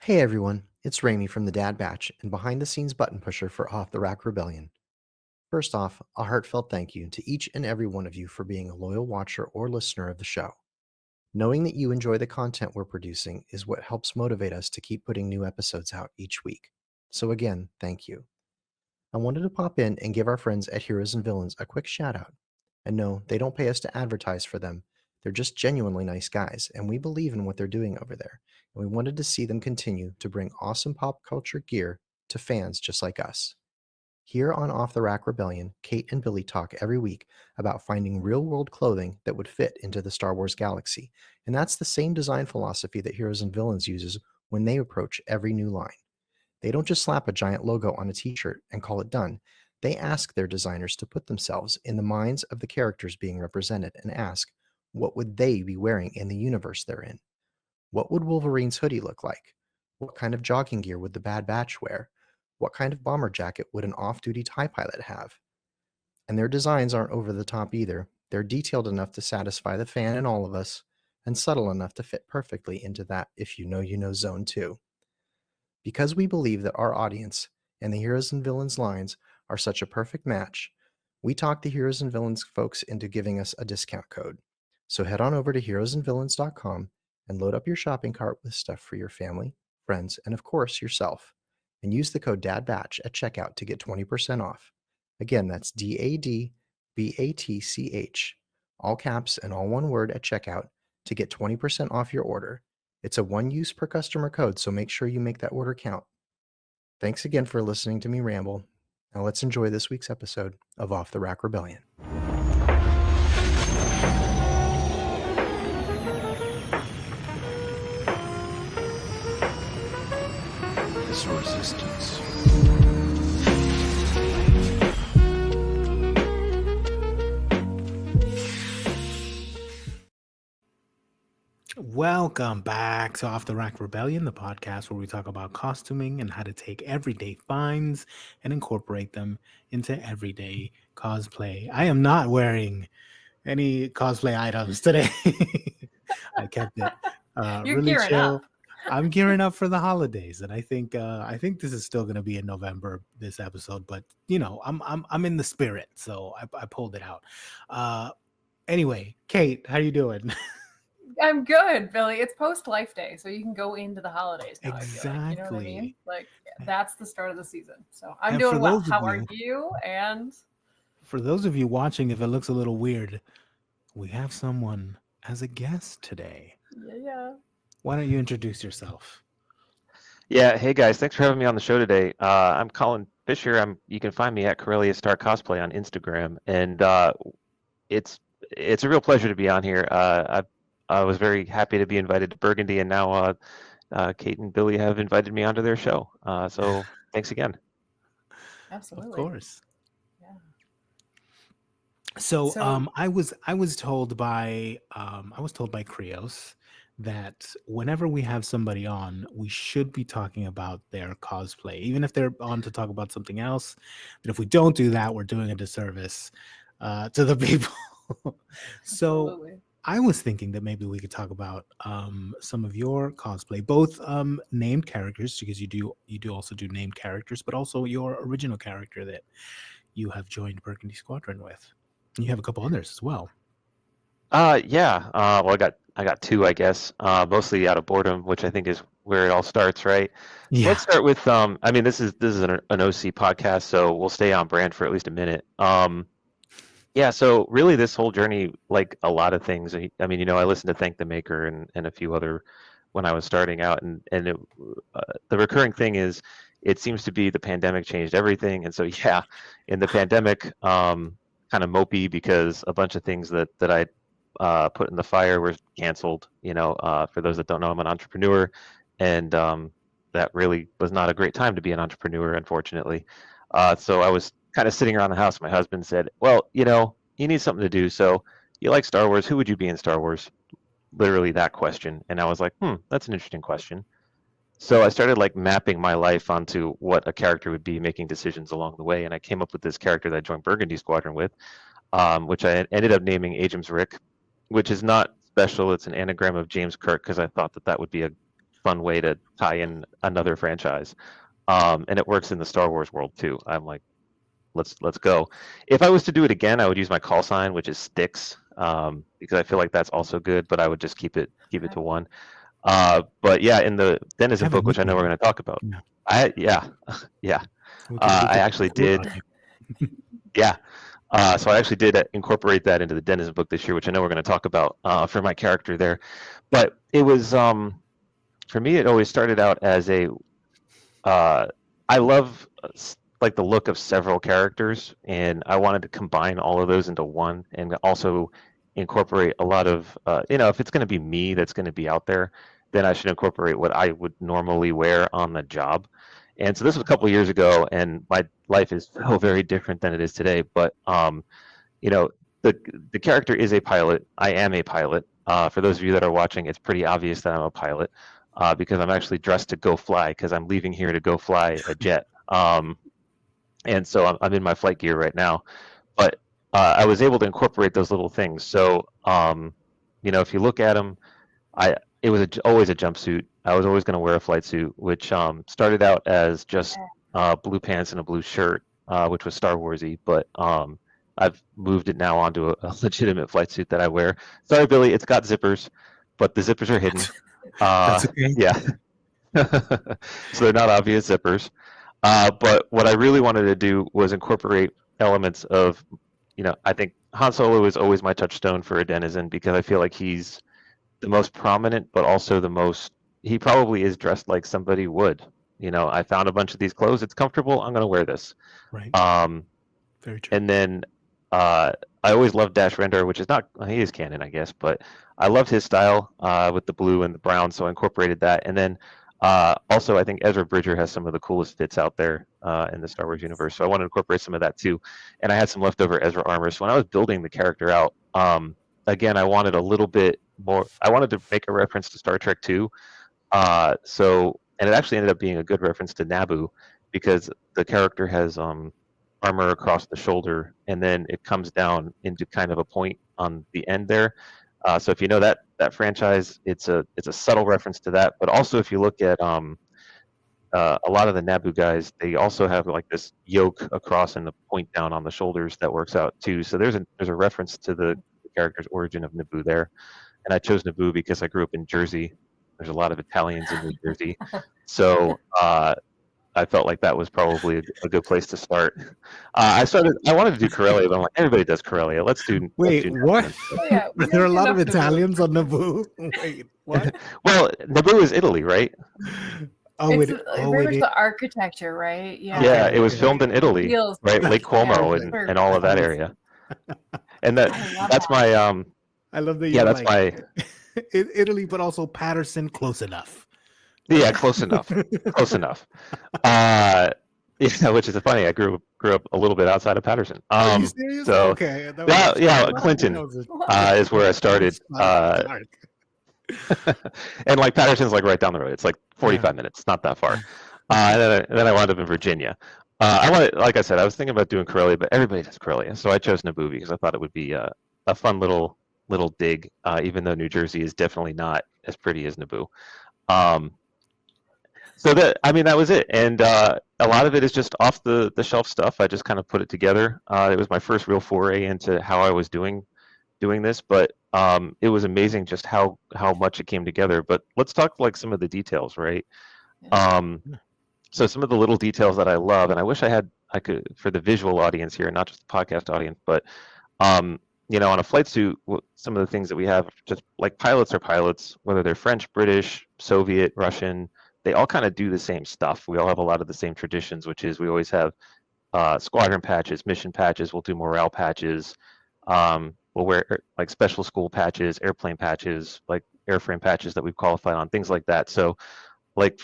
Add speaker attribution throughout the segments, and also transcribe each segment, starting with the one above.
Speaker 1: Hey everyone, it's Raimi from the Dad Batch and behind the scenes button pusher for Off the Rack Rebellion. First off, a heartfelt thank you to each and every one of you for being a loyal watcher or listener of the show. Knowing that you enjoy the content we're producing is what helps motivate us to keep putting new episodes out each week. So again, thank you. I wanted to pop in and give our friends at Heroes and Villains a quick shout out. And no, they don't pay us to advertise for them. They're just genuinely nice guys, and we believe in what they're doing over there. And we wanted to see them continue to bring awesome pop culture gear to fans just like us. Here on Off the Rack Rebellion, Kate and Billy talk every week about finding real world clothing that would fit into the Star Wars galaxy. And that's the same design philosophy that Heroes and Villains uses when they approach every new line. They don't just slap a giant logo on a t shirt and call it done. They ask their designers to put themselves in the minds of the characters being represented and ask, what would they be wearing in the universe they're in? What would Wolverine's hoodie look like? What kind of jogging gear would the Bad Batch wear? What kind of bomber jacket would an off duty TIE pilot have? And their designs aren't over the top either. They're detailed enough to satisfy the fan in all of us, and subtle enough to fit perfectly into that if you know zone too. Because we believe that our audience and the Heroes and Villains lines are such a perfect match, we talked the Heroes and Villains folks into giving us a discount code. So head on over to heroesandvillains.com and load up your shopping cart with stuff for your family, friends, and of course yourself. And use the code DADBATCH at checkout to get 20% off. Again, that's DADBATCH, all caps and all one word at checkout to get 20% off your order. It's a one use per customer code, so make sure you make that order count. Thanks again for listening to me ramble. Now let's enjoy this week's episode of Off the Rack Rebellion.
Speaker 2: This resistance.
Speaker 3: Welcome back to Off the Rack Rebellion, the podcast where we talk about costuming and how to take everyday finds and incorporate them into everyday cosplay. I am not wearing any cosplay items today. I kept it
Speaker 4: You're
Speaker 3: really
Speaker 4: gearing
Speaker 3: chill.
Speaker 4: up.
Speaker 3: I'm gearing up for the holidays, and I think this is still going to be in November, this episode. But you know, I'm in the spirit, so I pulled it out. Anyway, Kate, how you doing?
Speaker 4: I'm good, Billy. It's post Life Day, so you can go into the holidays now. I feel like. You know what I mean?
Speaker 3: Exactly.
Speaker 4: Like that's the start of the season. So I'm
Speaker 3: And
Speaker 4: doing
Speaker 3: for
Speaker 4: well.
Speaker 3: those of
Speaker 4: How are
Speaker 3: you-
Speaker 4: you? And
Speaker 3: For those of you watching, if it looks a little weird, we have someone as a guest today.
Speaker 4: yeah.
Speaker 3: Why don't you introduce yourself?
Speaker 5: Yeah, hey guys, thanks for having me on the show today. I'm Colin Fisher. You can find me at Corellia Star Cosplay on Instagram, and it's a real pleasure to be on here. I was very happy to be invited to Burgundy, and now Kate and Billy have invited me onto their show. So thanks again.
Speaker 4: Absolutely.
Speaker 3: Of course.
Speaker 4: Yeah.
Speaker 3: So,
Speaker 4: So-
Speaker 3: I was told by Krios that whenever we have somebody on, we should be talking about their cosplay, even if they're on to talk about something else. But if we don't do that, we're doing a disservice to the people. So
Speaker 4: Absolutely.
Speaker 3: I was thinking that maybe we could talk about some of your cosplay, both named characters, because you do also do named characters, but also your original character that you have joined Burgundy Squadron with. You have a couple others as well.
Speaker 5: Yeah. Well, I got two, I guess. Mostly out of boredom, which I think is where it all starts, right? So let's start with I mean, this is an OC podcast, so we'll stay on brand for at least a minute. Yeah. So really, this whole journey, like a lot of things. I mean, I listened to Thank the Maker and a few other when I was starting out, and the recurring thing is it seems to be the pandemic changed everything, and so yeah, in the pandemic, kind of mopey because a bunch of things that I put in the fire were canceled. For those that don't know, I'm an entrepreneur, and that really was not a great time to be an entrepreneur, unfortunately. So I was kind of sitting around the house. My husband said, "Well, you need something to do. So you like Star Wars? Who would you be in Star Wars?" Literally that question, and I was like, that's an interesting question. So I started like mapping my life onto what a character would be, making decisions along the way, and I came up with this character that I joined Burgundy Squadron with, which I ended up naming Ajax Rick, which is not special. It's an anagram of James Kirk because I thought that would be fun way to tie in another franchise. And it works in the Star Wars world too. I'm like, let's go. If I was to do it again, I would use my call sign, which is Sticks, because I feel like that's also good. But I would just keep it to one. But yeah, in the
Speaker 3: I
Speaker 5: Denizen
Speaker 3: have a
Speaker 5: book, which I know we're
Speaker 3: nickname.
Speaker 5: going to talk about,
Speaker 3: Yeah.
Speaker 5: yeah,
Speaker 3: We
Speaker 5: I
Speaker 3: could
Speaker 5: actually
Speaker 3: quote
Speaker 5: did.
Speaker 3: on it.
Speaker 5: Yeah. So I actually did incorporate that into the Denizen book this year, which I know we're going to talk about for my character there. But it was for me. It always started out as a I love like the look of several characters, and I wanted to combine all of those into one, and also incorporate a lot of if it's going to be me that's going to be out there, then I should incorporate what I would normally wear on the job. And so this was a couple of years ago, and my life is so very different than it is today. But you know, the character is a pilot. I am a pilot. For those of you that are watching, it's pretty obvious that I'm a pilot because I'm actually dressed to go fly because I'm leaving here to go fly a jet. And so I'm in my flight gear right now. But I was able to incorporate those little things. So if you look at them, it was always a jumpsuit. I was always going to wear a flight suit, which started out as just blue pants and a blue shirt, which was Star Warsy. But I've moved it now onto a legitimate flight suit that I wear. Sorry, Billy, it's got zippers, but the zippers are hidden.
Speaker 3: That's okay.
Speaker 5: Yeah, so they're not obvious zippers. But what I really wanted to do was incorporate elements of, I think Han Solo is always my touchstone for a Denizen because I feel like he's the most prominent, but also he probably is dressed like somebody would. I found a bunch of these clothes. It's comfortable. I'm going to wear this.
Speaker 3: Right. Very true.
Speaker 5: And then I always loved Dash Rendar, which is not, he is canon, I guess, but I loved his style with the blue and the brown, so I incorporated that. And then also, I think Ezra Bridger has some of the coolest fits out there in the Star Wars universe, so I wanted to incorporate some of that too. And I had some leftover Ezra armor, so when I was building the character out, again, I wanted a little bit more, I wanted to make a reference to Star Trek 2. And it actually ended up being a good reference to Naboo because the character has armor across the shoulder, and then it comes down into kind of a point on the end there. So if you know that franchise, it's a subtle reference to that. But also, if you look at a lot of the Naboo guys, they also have like this yoke across and the point down on the shoulders that works out too. So there's a reference to the character's origin of Naboo there. And I chose Naboo because I grew up in Jersey. There's a lot of Italians in New Jersey, so I felt like that was probably a good place to start. I wanted to do Corellia, but I'm like, everybody does Corellia. Let's do.
Speaker 3: Wait, what?
Speaker 4: Yeah,
Speaker 3: Are there a lot of
Speaker 4: enough Naboo.
Speaker 3: Italians on Naboo? Wait, what?
Speaker 5: Well, Naboo is Italy, right?
Speaker 3: Oh,
Speaker 4: It's very
Speaker 3: it
Speaker 4: much
Speaker 3: is.
Speaker 4: the architecture, right? Yeah.
Speaker 5: Yeah,
Speaker 3: Okay,
Speaker 5: it was
Speaker 3: okay.
Speaker 5: filmed in Italy,
Speaker 4: Feels-
Speaker 5: right? Lake Como
Speaker 4: Yeah,
Speaker 5: and all of that area. And
Speaker 4: I love
Speaker 5: that's
Speaker 4: that.
Speaker 5: my
Speaker 3: I love that.
Speaker 5: yeah,
Speaker 3: You're
Speaker 5: that's
Speaker 3: like,
Speaker 5: my
Speaker 3: Italy, but also Patterson, close enough.
Speaker 5: yeah, close enough, close enough. Yeah, which is funny. I grew up a little bit outside of Patterson.
Speaker 3: Are you serious?
Speaker 5: So
Speaker 3: Okay.
Speaker 5: yeah, Clinton is where I started. And like Patterson's like right down the road. It's like 45 minutes, not that far. And then I wound up in Virginia. Like I said, I was thinking about doing Corellia, but everybody does Corellia, so I chose Naboo because I thought it would be a fun little dig, even though New Jersey is definitely not as pretty as Naboo. So that was it, and a lot of it is just off the shelf stuff. I just kind of put it together. It was my first real foray into how I was doing this, but it was amazing just how much it came together. But let's talk like some of the details, right? So some of the little details that I love, and I wish I could for the visual audience here, not just the podcast audience, but on a flight suit, some of the things that we have, just like pilots are pilots, whether they're French, British, Soviet, Russian, they all kind of do the same stuff. We all have a lot of the same traditions, which is we always have squadron patches, mission patches. We'll do morale patches. We'll wear like special school patches, airplane patches, like airframe patches that we've qualified on, things like that. So like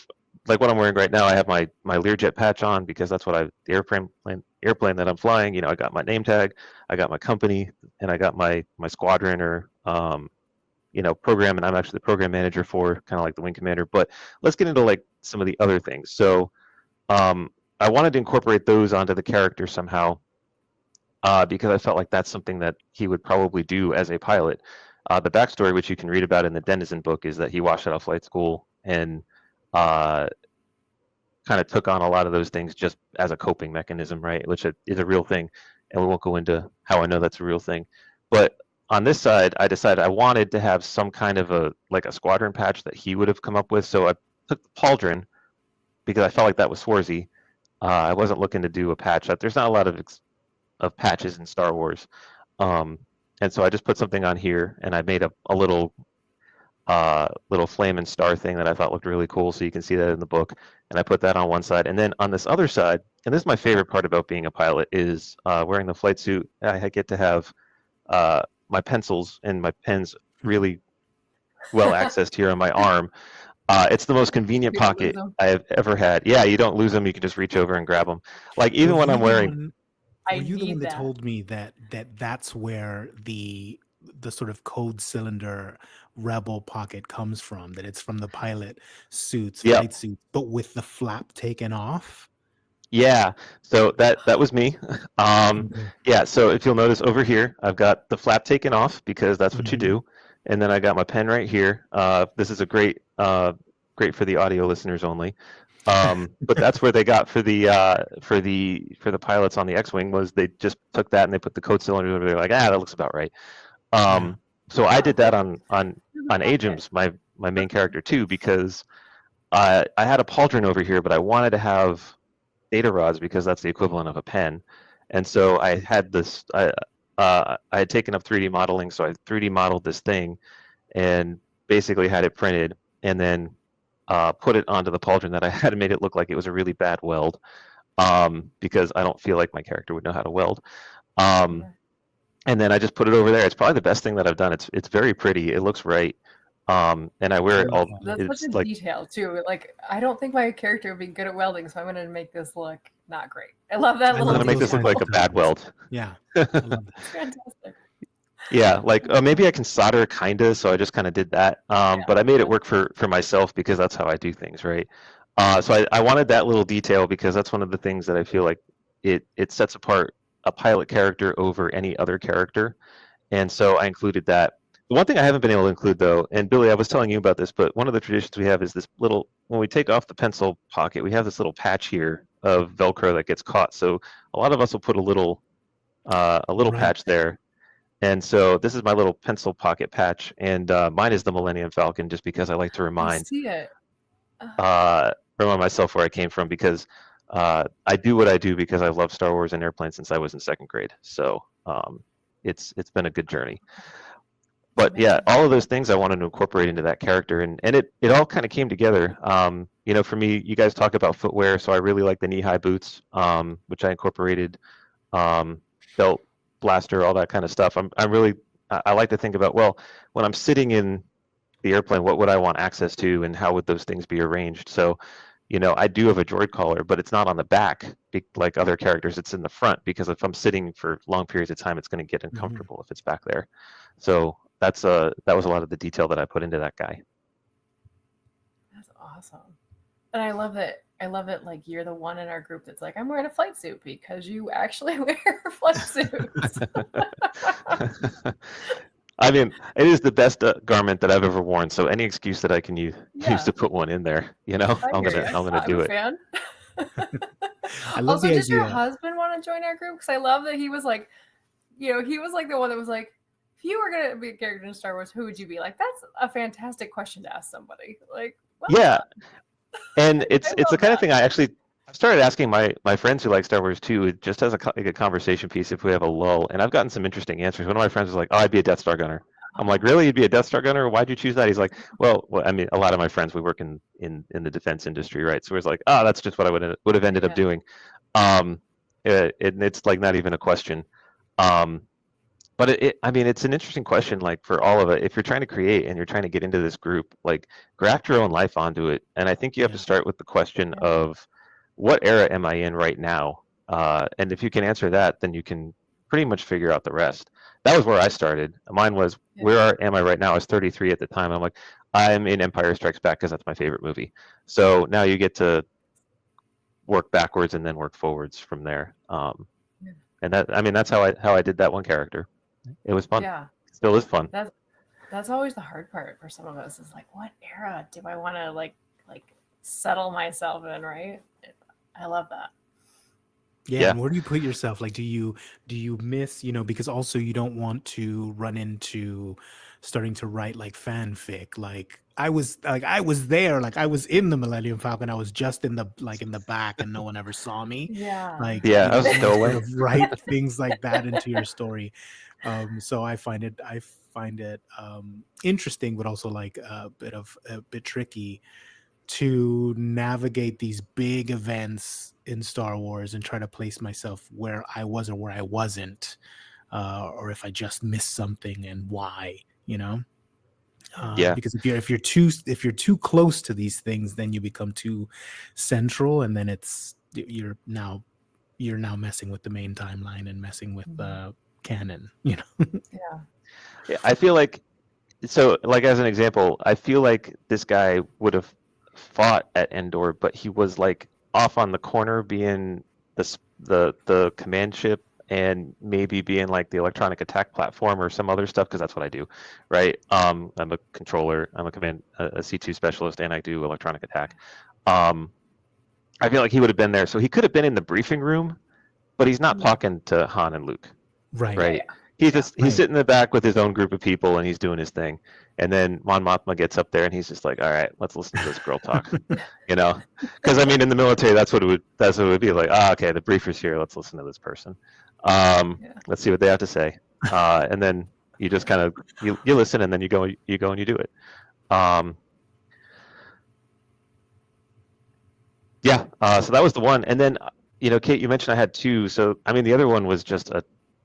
Speaker 5: what I'm wearing right now, I have my Learjet patch on because that's what the airplane that I'm flying. I got my name tag, I got my company, and I got my squadron or program, and I'm actually the program manager for kind of like the wing commander. But let's get into like some of the other things. So I wanted to incorporate those onto the character somehow because I felt like that's something that he would probably do as a pilot. The backstory, which you can read about in the Denizen book, is that he washed out of flight school and uh, kind of took on a lot of those things just as a coping mechanism, right? Which is a real thing, and we won't go into how I know that's a real thing. But on this side, I decided I wanted to have some kind of a squadron patch that he would have come up with. So I took the pauldron because I felt like that was Swarzy. I wasn't looking to do a patch. There's not a lot of patches in Star Wars, and so I just put something on here, and I made a little flame and star thing that I thought looked really cool. So you can see that in the book. And I put that on one side. And then on this other side, and this is my favorite part about being a pilot, is wearing the flight suit. I get to have my pencils and my pens really well accessed here on my arm. It's the most convenient
Speaker 4: You don't lose
Speaker 5: pocket
Speaker 4: them.
Speaker 5: I have ever had. Yeah, you don't lose them. You can just reach over and grab them. Like even
Speaker 3: Were
Speaker 5: when
Speaker 3: you
Speaker 5: I'm
Speaker 3: the
Speaker 5: wearing,
Speaker 3: one-
Speaker 4: I
Speaker 3: Were you the
Speaker 4: need
Speaker 3: one that
Speaker 4: that.
Speaker 3: told me that's where the sort of code cylinder rebel pocket comes from? That it's from the pilot suits,
Speaker 5: yeah,
Speaker 3: flight suits, but with the flap taken off.
Speaker 5: yeah. So that was me.
Speaker 3: Okay.
Speaker 5: Yeah. So if you'll notice over here, I've got the flap taken off because that's what you
Speaker 3: Mhm.
Speaker 5: do, and then I got my pen right here. This is a great for the audio listeners only. But that's where they got for the pilots on the X-wing was they just took that and they put the code cylinder over there like that looks about right.
Speaker 3: Yeah.
Speaker 5: So I did that on
Speaker 4: Here's a pocket.
Speaker 5: Agems, my main character too, because I had a pauldron over here, but I wanted to have data rods because that's the equivalent of a pen. And so I had this. I had taken up 3D modeling, so I 3D modeled this thing and basically had it printed, and then put it onto the pauldron that I had and made it look like it was a really bad weld, because I don't feel like my character would know how to weld. Um,
Speaker 4: Yeah.
Speaker 5: and then I just put it over there. It's probably the best thing that I've done. It's very pretty. It looks right. And I wear it all.
Speaker 4: That's
Speaker 5: It's
Speaker 4: such a
Speaker 5: like
Speaker 4: detail too. Like I don't think my character would be good at welding, so I'm gonna make this look not great. I love that
Speaker 3: I
Speaker 5: I'm
Speaker 4: little
Speaker 5: gonna
Speaker 3: love
Speaker 5: make
Speaker 3: those
Speaker 5: this look
Speaker 3: kinds
Speaker 5: like
Speaker 3: of
Speaker 5: a bad
Speaker 3: designs.
Speaker 5: weld.
Speaker 3: Yeah, I love that.
Speaker 4: It's fantastic.
Speaker 5: Yeah, like maybe I can solder kinda, so I just kind of did that. But I made it work for myself because that's how I do things, right? So I wanted that little detail because that's one of the things that I feel like it sets apart a pilot character over any other character, and so I included that. The one thing I haven't been able to include though, and Billy, I was telling you about this, but one of the traditions we have is this little when we take off the pencil pocket, we have this little patch here of Velcro that gets caught. So a lot of us will put a little
Speaker 3: Right.
Speaker 5: patch there. And so this is my little pencil pocket patch, and mine is the Millennium Falcon, just because I like to
Speaker 4: I
Speaker 5: remind
Speaker 4: see it.
Speaker 5: myself where I came from, because I do what I do because I love Star Wars and airplanes since I was in second grade. So it's been a good journey. But yeah, all of those things I wanted to incorporate into that character, and it all kind of came together. For me, you guys talk about footwear, so I really like the knee-high boots, which I incorporated, belt, blaster, all that kind of stuff. I like to think about, well, when I'm sitting in the airplane, what would I want access to, and how would those things be arranged? So, I do have a droid collar, but it's not on the back like other characters. It's in the front because if I'm sitting for long periods of time, it's going to get uncomfortable if it's back there. So that was a lot of the detail that I put into that guy.
Speaker 4: That's awesome. And I love it. Like you're the one in our group that's like, I'm wearing a flight suit because you actually wear flight suits.
Speaker 5: I mean, it is the best garment that I've ever worn. So any excuse that I can use
Speaker 4: Yeah.
Speaker 5: to put one in there,
Speaker 4: I
Speaker 5: I'm
Speaker 4: hear
Speaker 5: gonna
Speaker 4: ya.
Speaker 5: do
Speaker 4: I'm a
Speaker 5: it.
Speaker 4: fan.
Speaker 3: I love
Speaker 4: Also,
Speaker 3: the
Speaker 4: does your
Speaker 3: idea.
Speaker 4: husband want to join our group? Because I love that he was like, he was like the one that was like, if you were gonna be a character in Star Wars, who would you be? Like, that's a fantastic question to ask somebody. Like, well
Speaker 5: Yeah,
Speaker 4: done.
Speaker 5: and it's
Speaker 4: I
Speaker 5: the
Speaker 4: love
Speaker 5: kind of
Speaker 4: that.
Speaker 5: thing I started asking my friends who like Star Wars too, just as like a conversation piece if we have a lull, and I've gotten some interesting answers. One of my friends was like, "Oh, I'd be a Death Star gunner." I'm like, "Really? You'd be a Death Star gunner? Why'd you choose that?" He's like, "Well, I mean, a lot of my friends we work in the defense industry, right? So it's like, oh, that's just what I would have ended up
Speaker 4: Yeah.
Speaker 5: doing." It's like not even a question. Um, but I mean, it's an interesting question, like for all of it. If you're trying to create and you're trying to get into this group, like graft your own life onto it. And I think you have to
Speaker 3: Yeah.
Speaker 5: start with the question
Speaker 4: Yeah.
Speaker 5: of what era am I in right now? And if you can answer that, then you can pretty much figure out the rest. That was where I started. Mine was,
Speaker 4: Yeah.
Speaker 5: am I right now? I was 33 at the time. I'm like, I'm in Empire Strikes Back because that's my favorite movie. So now you get to work backwards and then work forwards from there. And that's how I did that one character. It was fun.
Speaker 4: Yeah.
Speaker 5: Still is fun.
Speaker 4: That's That's always the hard part for some of us. Is like, what era do I want to like settle myself in? Right. I love that.
Speaker 3: Yeah,
Speaker 5: Yeah.
Speaker 3: and where do you put yourself? Like, do you miss, because also you don't want to run into starting to write like fanfic. Like I was there, like I was in the Millennium Falcon. I was just in the back and no one ever saw me.
Speaker 4: Yeah.
Speaker 3: Like,
Speaker 5: Yeah, I was a
Speaker 3: and sort
Speaker 5: stowaway.
Speaker 3: of write things like that into your story. So I find it interesting, but also like a bit tricky to navigate these big events in Star Wars and try to place myself where I was or where I wasn't, or if I just missed something and why,
Speaker 5: Yeah.
Speaker 3: because if you're too close to these things, then you become too central, and then you're now messing with the main timeline and messing with canon.
Speaker 4: Yeah.
Speaker 5: Yeah, I feel like so like as an example, I feel like this guy would have fought at Endor, but he was like off on the corner being the command ship and maybe being like the electronic attack platform or some other stuff because that's what I do, right? I'm a controller, I'm a C2 specialist, and I do electronic attack. I feel like he would have been there, so he could have been in the briefing room, but he's not talking to Han and Luke,
Speaker 3: Right.
Speaker 5: right?
Speaker 4: Yeah.
Speaker 5: He's
Speaker 3: Right.
Speaker 5: sitting in the back with his own group of people and he's doing his thing. And then Mon Mothma gets up there and he's just like, "All right, let's listen to this girl talk," Because I mean, in the military, that's what it would be like. Okay, the briefer's here. Let's listen to this person. Let's see what they have to say. And then you just kind of you listen and then you go and you do it. Yeah. So that was the one. And then Kate, you mentioned I had two. So I mean, the other one was just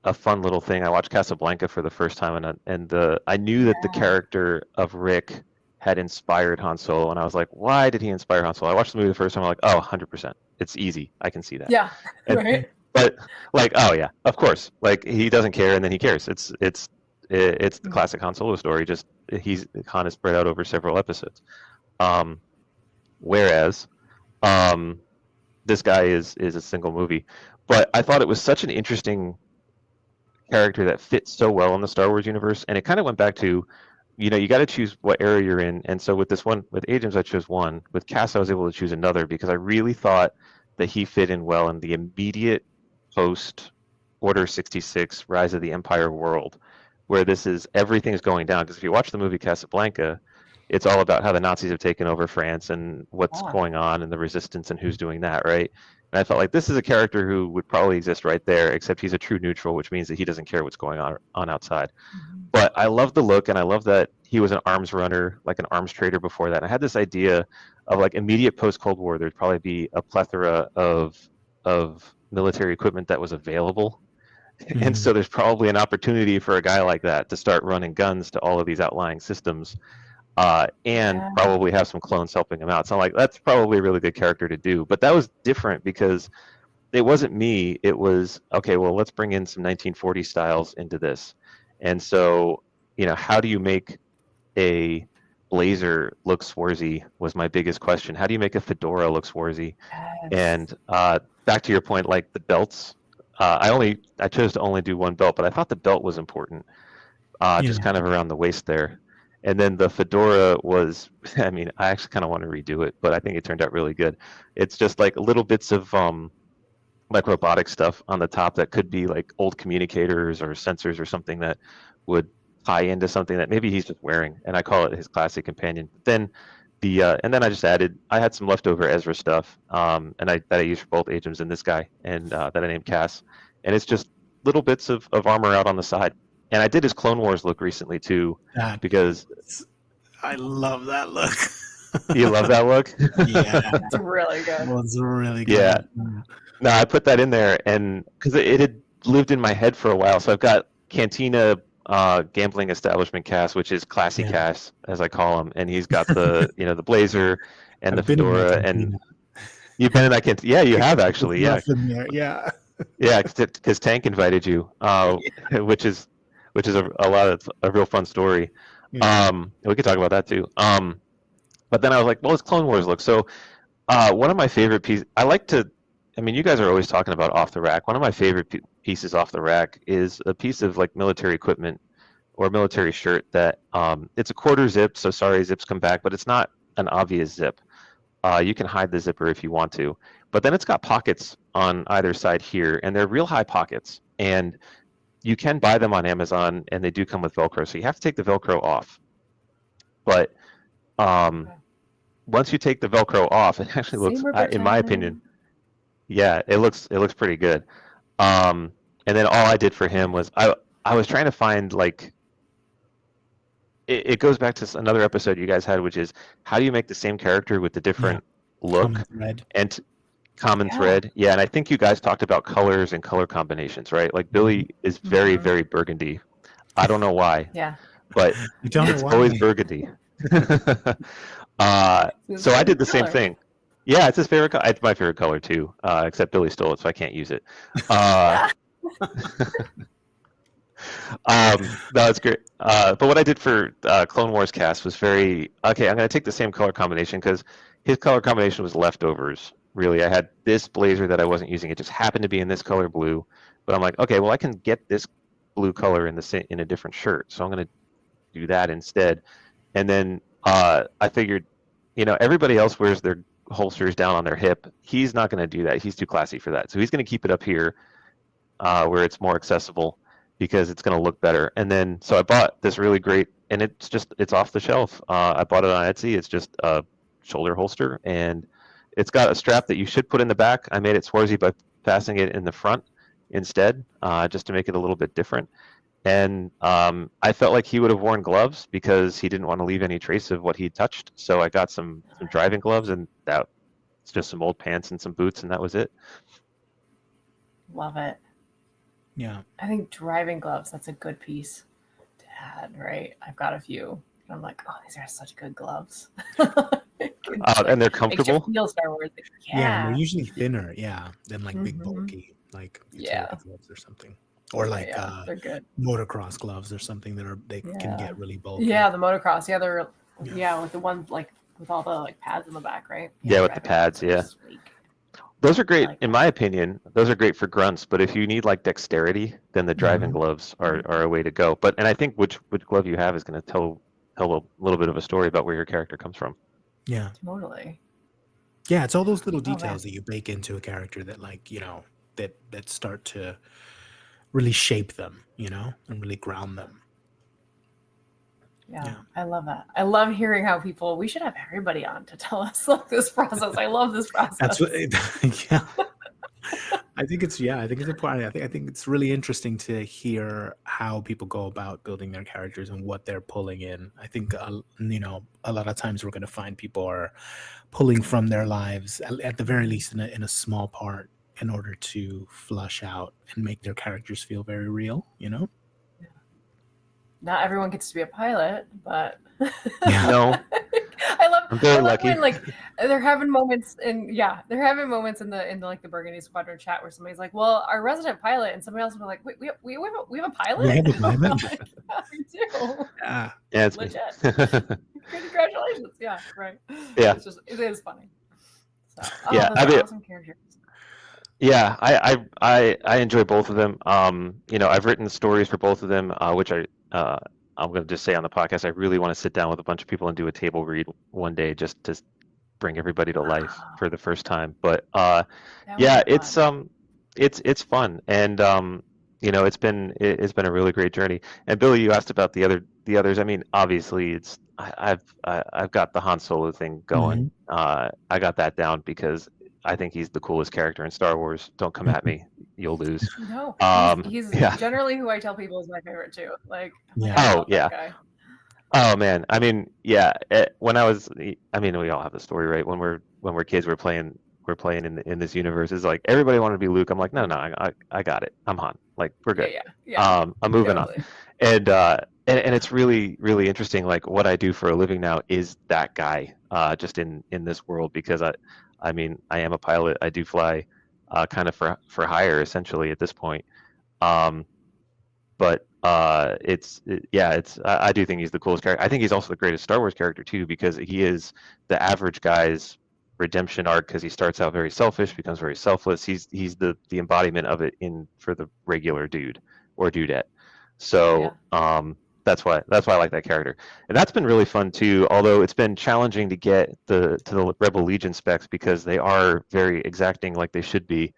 Speaker 5: a fun little thing. I watched Casablanca for the first time, and I knew that the character of Rick had inspired Han Solo, and I was like, why did he inspire Han Solo? I watched the movie the first time, I'm like, oh, 100%. It's easy. I can see that.
Speaker 4: Yeah.
Speaker 5: And,
Speaker 4: Right.
Speaker 5: But like, oh yeah, of course. Like he doesn't care, and then he cares. It's the classic Han Solo story. Just Han is spread out over several episodes. Whereas, this guy is a single movie. But I thought it was such an interesting character that fits so well in the Star Wars universe, and it kind of went back to, you got to choose what era you're in. And so with this one, with Agents, I chose one. With Cass, I was able to choose another because I really thought that he fit in well in the immediate post Order 66 Rise of the Empire world, where everything is going down. Because if you watch the movie Casablanca, it's all about how the Nazis have taken over France and what's going on and the resistance and who's doing that, right? And I felt like this is a character who would probably exist right there, except he's a true neutral, which means that he doesn't care what's going on outside. But I love the look, and I love that he was an arms runner, like an arms trader before that. I had this idea of like immediate post-Cold War, there'd probably be a plethora of military equipment that was available. And so there's probably an opportunity for a guy like that to start running guns to all of these outlying systems. And probably have some clones helping him out. So I'm like, that's probably a really good character to do. But that was different because it wasn't me. It was, okay, well, let's bring in some 1940 styles into this. And so, how do you make a blazer look swarzy was my biggest question. How do you make a fedora look swarzy?
Speaker 4: Yes.
Speaker 5: And back to your point, like the belts, I chose to only do one belt, but I thought the belt was important, just kind of around the waist there. And then the fedora was, I mean, I actually kind of want to redo it, but I think it turned out really good. It's just like little bits of like robotic stuff on the top that could be like old communicators or sensors or something that would tie into something that maybe he's just wearing. And I call it his classic companion. Then and then I just I had some leftover Ezra stuff, and that I used for both Agents and this guy, and that I named Cass. And it's just little bits of armor out on the side. And I did his Clone Wars look recently too, because
Speaker 3: I love that look.
Speaker 5: You love that look?
Speaker 3: Yeah,
Speaker 4: It's really good.
Speaker 3: it's really good.
Speaker 5: Yeah. No, I put that in there, and because it had lived in my head for a while. So I've got Cantina Gambling Establishment Cass, which is classy Cass, as I call him, and he's got the the blazer and
Speaker 3: I've
Speaker 5: the fedora, and you've been in that Cantina. Yeah, you have actually. Yeah,
Speaker 3: yeah.
Speaker 5: Yeah, because Tank invited you, which is a real fun story.
Speaker 3: Yeah.
Speaker 5: We could talk about that too. But then I was like, well, it's Clone Wars look. So one of my favorite pieces, I mean, you guys are always talking about off the rack. One of my favorite pieces off the rack is a piece of like military equipment or military shirt that it's a quarter zip, so sorry, zips come back, but it's not an obvious zip. You can hide the zipper if you want to, but then it's got pockets on either side here, and they're real high pockets, and you can buy them on Amazon, and they do come with Velcro, so you have to take the Velcro off. But
Speaker 4: Okay.
Speaker 5: once you take the Velcro off, it actually looks,
Speaker 4: Zoomer
Speaker 5: in my opinion,
Speaker 4: protection.
Speaker 5: yeah, it looks pretty good. And then all I did for him was I was trying to find like it goes back to another episode you guys had, which is how do you make the same character with the
Speaker 3: Yeah.
Speaker 5: different look
Speaker 3: Common thread.
Speaker 5: and common
Speaker 4: Yeah.
Speaker 5: thread. Yeah, and I think you guys talked about colors and color combinations, right? Like Billy is very,
Speaker 4: Mhm.
Speaker 5: very burgundy. I don't know why,
Speaker 4: Yeah.
Speaker 5: but
Speaker 3: You don't know
Speaker 5: it's
Speaker 3: why.
Speaker 5: always burgundy.
Speaker 4: His
Speaker 5: So I did
Speaker 4: favorite
Speaker 5: the same
Speaker 4: color.
Speaker 5: thing. Yeah, it's his favorite color. It's my favorite color too, except Billy stole it, so I can't use it. No, it's great. But what I did for Clone Wars cast was very okay. I'm going to take the same color combination because his color combination was leftovers. Really, I had this blazer that I wasn't using. It just happened to be in this color blue. But I'm like, okay, well, I can get this blue color in in a different shirt, so I'm going to do that instead. And then I figured, everybody else wears their holsters down on their hip. He's not going to do that. He's too classy for that. So he's going to keep it up here where it's more accessible because it's going to look better. And then, so I bought this really great, and it's off the shelf. I bought it on Etsy. It's just a shoulder holster, and it's got a strap that you should put in the back. I made it swarzy by passing it in the front instead, just to make it a little bit different. And I felt like he would have worn gloves because he didn't want to leave any trace of what he touched. So I got some driving gloves, and it's just some old pants and some boots, and that was it.
Speaker 4: Love it.
Speaker 3: Yeah.
Speaker 4: I think driving gloves, that's a good piece to add, right? I've got a few. And I'm like, oh, these are such good gloves.
Speaker 5: And they're comfortable.
Speaker 4: Feel Star Wars.
Speaker 3: Yeah, and they're
Speaker 4: Yeah.
Speaker 3: usually thinner, than like big
Speaker 4: Mhm.
Speaker 3: bulky, like
Speaker 4: Yeah.
Speaker 3: utility gloves or something. Or like
Speaker 4: Yeah, they're good.
Speaker 3: motocross gloves or something they can
Speaker 4: Yeah.
Speaker 3: get really bulky.
Speaker 4: Yeah, the motocross. Yeah, they're
Speaker 3: Yeah.
Speaker 4: like the ones like with all the like pads in the back, right?
Speaker 5: Yeah, with the
Speaker 4: driving
Speaker 5: pads,
Speaker 4: gloves are
Speaker 5: yeah.
Speaker 4: sweet.
Speaker 5: Those are great,
Speaker 4: like
Speaker 5: in
Speaker 4: that.
Speaker 5: my opinion. Those are great for grunts, but if you need like dexterity, then the driving
Speaker 3: Mhm.
Speaker 5: gloves are a way to go. And I think which glove you have is going to tell a little bit of a story about where your character comes from.
Speaker 3: Yeah.
Speaker 4: Totally.
Speaker 3: Yeah, it's all those little
Speaker 4: Oh, man.
Speaker 3: details that you bake into a character that like, that start to really shape them, and really ground them.
Speaker 4: Yeah,
Speaker 3: Yeah.
Speaker 4: I love that. I love hearing how we should have everybody on to tell us like this process. I love this process.
Speaker 3: That's what yeah. I think it's important. I think it's really interesting to hear how people go about building their characters and what they're pulling in. I think a lot of times we're going to find people are pulling from their lives at the very least in a small part in order to flush out and make their characters feel very real.
Speaker 4: Not everyone gets to be a pilot, but
Speaker 3: Yeah.
Speaker 5: No,
Speaker 4: I love
Speaker 5: I'm very lucky.
Speaker 4: when like they're having moments in the like the Burgundy Squadron chat where somebody's like, "Well, our resident pilot," and somebody else will be like, "Wait, we have a pilot?
Speaker 3: We have a pilot?
Speaker 4: Like, yeah, we do.
Speaker 3: Yeah.
Speaker 5: yeah, it's me.
Speaker 4: Legit. Congratulations. Yeah, right.
Speaker 5: Yeah.
Speaker 4: It is funny. So,
Speaker 5: Yeah,
Speaker 4: those
Speaker 5: I
Speaker 4: are
Speaker 5: mean-
Speaker 4: awesome characters.
Speaker 5: Yeah, I enjoy both of them. I've written stories for both of them, which I'm going to just say on the podcast, I really want to sit down with a bunch of people and do a table read one day just to bring everybody to life
Speaker 4: Wow.
Speaker 5: for the first time. But
Speaker 4: That would
Speaker 5: yeah,
Speaker 4: be fun.
Speaker 5: it's fun, and it's been a really great journey. And Billy, you asked about the others. I mean, obviously, I've got the Han Solo thing going. I got that down because I think he's the coolest character in Star Wars. Don't come at me, you'll lose.
Speaker 4: No, he's
Speaker 5: yeah.
Speaker 4: generally who I tell people is my favorite too. Like,
Speaker 3: Yeah.
Speaker 4: I
Speaker 5: Oh,
Speaker 4: love
Speaker 5: yeah.
Speaker 4: that guy.
Speaker 5: Oh man, I mean, yeah. When we all have the story, right? When we're kids, we're playing in this universe. It's like everybody wanted to be Luke. I'm like, no, I got it. I'm Han. Like we're good.
Speaker 4: Yeah.
Speaker 5: I'm moving on.
Speaker 4: Totally.
Speaker 5: And it's really really interesting. Like what I do for a living now is that guy. Just in this world because I mean I am a pilot. I do fly, kind of for hire essentially at this point. But I do think he's the coolest character. I think he's also the greatest Star Wars character too because he is the average guy's redemption arc because he starts out very selfish, becomes very selfless. He's the embodiment of it for the regular dude or dudette. So that's why I like that character, and that's been really fun too. Although it's been challenging to get to the Rebel Legion specs because they are very exacting, like they should be.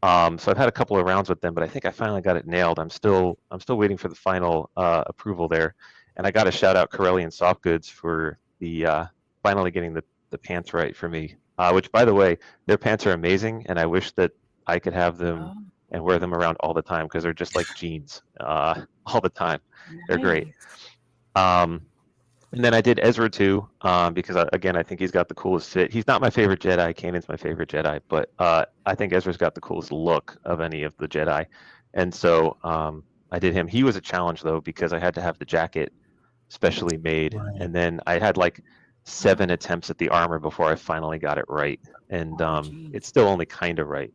Speaker 5: So I've had a couple of rounds with them, but I think I finally got it nailed. I'm still waiting for the final approval there, and I got to shout out Corellian Soft Goods for the finally getting the pants right for me. Which, by the way, their pants are amazing, and I wish that I could have them
Speaker 4: Oh,
Speaker 5: and wear them around all the time because they're just like jeans all the time. They're great.
Speaker 4: nice.
Speaker 5: Um, and then I did Ezra too, because again, I think he's got the coolest fit. He's not my favorite Jedi. Kanan's my favorite Jedi, but I think Ezra's got the coolest look of any of the Jedi. And so I did him. He was a challenge though because I had to have the jacket specially made,
Speaker 3: Right.
Speaker 5: and then I had like 7 attempts at the armor before I finally got it right, and
Speaker 4: Oh, geez.
Speaker 5: it's still only kind of right.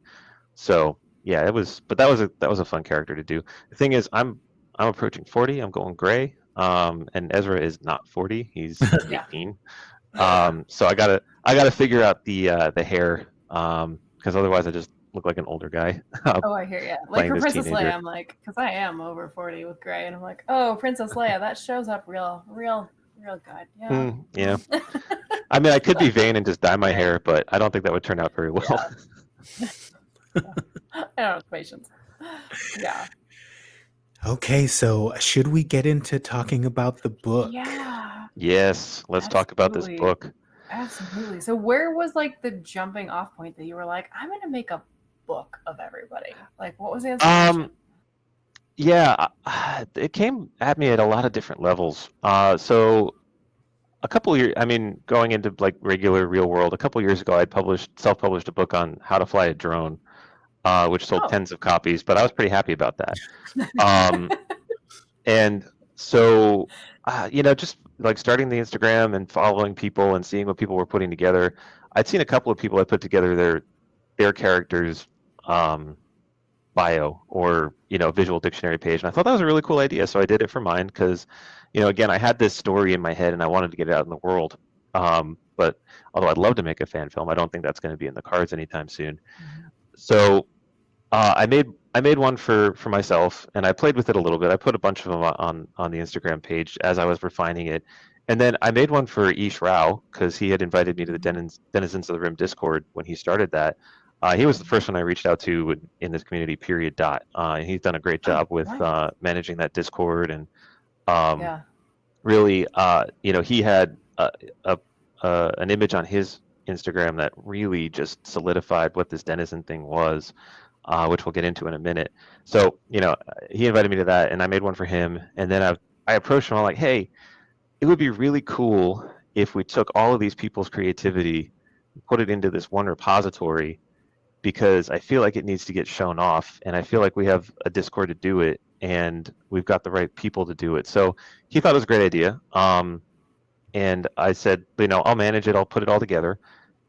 Speaker 5: So yeah, it was, but that was a fun character to do. The thing is, I'm approaching 40. I'm going gray. And Ezra is not 40. He's
Speaker 4: Yeah.
Speaker 5: 18. So I gotta figure out the hair. Because otherwise I just look like an older guy.
Speaker 4: Oh, I hear you. Like
Speaker 5: Playing
Speaker 4: for
Speaker 5: this
Speaker 4: Princess
Speaker 5: teenager.
Speaker 4: Leia, I'm like, because I am over 40 with gray, and I'm like, oh, Princess Leia, that shows up real good. Yeah.
Speaker 5: Yeah. I mean, I could be
Speaker 4: But-
Speaker 5: vain and just dye my
Speaker 4: Yeah.
Speaker 5: hair, but I don't think that would turn out very well.
Speaker 4: Yeah. I don't have patience. Yeah.
Speaker 3: Okay, so should we get into talking about the book?
Speaker 4: Yeah.
Speaker 5: Yes, let's talk about this
Speaker 4: Absolutely.
Speaker 5: book.
Speaker 4: Absolutely. So where was like the jumping off point that you were like, I'm gonna make a book of everybody? Like, what was the inspiration?
Speaker 5: Yeah, it came at me at a lot of different levels. So a couple years, I mean, going into like regular real world, a couple years ago, I self-published a book on how to fly a drone, which sold
Speaker 4: Oh.
Speaker 5: tens of copies, but I was pretty happy about that. And so, just like starting the Instagram and following people and seeing what people were putting together, I'd seen a couple of people that put together their characters' bio or visual dictionary page, and I thought that was a really cool idea. So I did it for mine because, again, I had this story in my head and I wanted to get it out in the world. But although I'd love to make a fan film, I don't think that's going to be in the cards anytime soon. So I made one for myself, and I played with it a little bit. I put a bunch of them on the Instagram page as I was refining it, and then I made one for Ish Rao because he had invited me to the Denizens of the Rim Discord when he started that. He was the first one I reached out to in this community. Period. And he's done a great job with
Speaker 4: nice.
Speaker 5: managing that Discord, and
Speaker 4: Yeah.
Speaker 5: really, he had an image on his Instagram that really just solidified what this Denizen thing was. Which we'll get into in a minute. So, he invited me to that, and I made one for him. And then I approached him. I'm like, hey, it would be really cool if we took all of these people's creativity and put it into this one repository, because I feel like it needs to get shown off, and I feel like we have a Discord to do it, and we've got the right people to do it. So he thought it was a great idea. And I said, I'll manage it. I'll put it all together.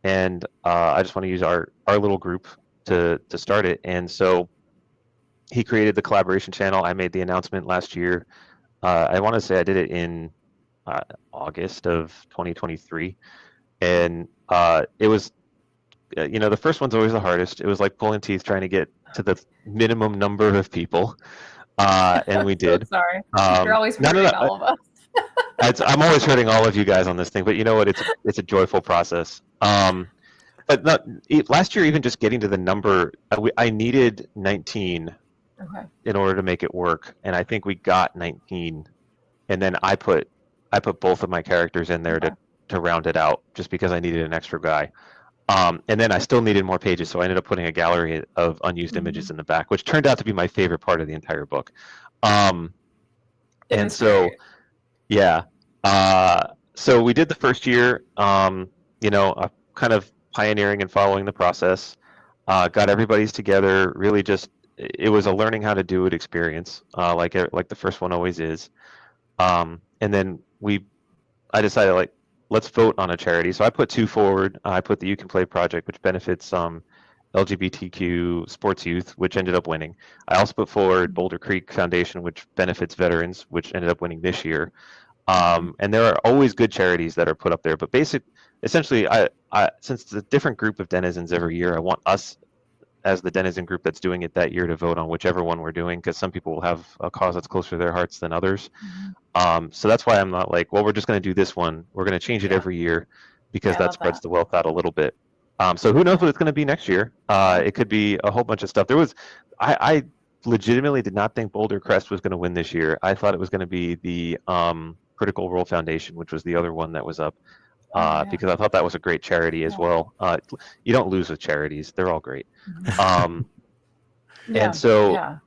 Speaker 5: And I just want to use our little group to start it. And so he created the collaboration channel. I made the announcement last year. I want to say I did it in August of 2023, and it was the first one's always the hardest. It was like pulling teeth trying to get to the minimum number of people, and we did.
Speaker 4: So sorry.
Speaker 5: Um,
Speaker 4: You're always
Speaker 5: no,
Speaker 4: hurting
Speaker 5: no, no,
Speaker 4: all of us.
Speaker 5: I'm always hurting all of you guys on this thing, but you know what? It's a joyful process. But last year, even just getting to the number, I needed 19
Speaker 4: Okay.
Speaker 5: in order to make it work, and I think we got 19. And then I put both of my characters in there
Speaker 4: Okay.
Speaker 5: to round it out, just because I needed an extra guy. And then I still needed more pages, so I ended up putting a gallery of unused images in the back, which turned out to be my favorite part of the entire book.
Speaker 4: It
Speaker 5: And
Speaker 4: is
Speaker 5: so,
Speaker 4: great.
Speaker 5: yeah. So we did the first year, kind of pioneering and following the process. Got everybody's together. Really, it was a learning how to do it experience, like the first one always is. And then I decided, let's vote on a charity. So I put 2 forward. I put the You Can Play project, which benefits LGBTQ sports youth, which ended up winning. I also put forward Boulder Creek Foundation, which benefits veterans, which ended up winning this year. And there are always good charities that are put up there. But essentially, I since it's a different group of denizens every year, I want us as the Denizen group that's doing it that year to vote on whichever one we're doing, because some people will have a cause that's closer to their hearts than others. So that's why I'm not like, well, we're just going to do this one. We're going to change it
Speaker 4: Yeah.
Speaker 5: every year because
Speaker 4: I
Speaker 5: that
Speaker 4: love
Speaker 5: spreads
Speaker 4: that.
Speaker 5: the wealth out a little bit. So who knows what it's going to be next year? It could be a whole bunch of stuff. I legitimately did not think Boulder Crest was going to win this year. I thought it was going to be the Critical Role Foundation, which was the other one that was up, because I thought that was a great charity as well. You don't lose with charities; they're all great. And so,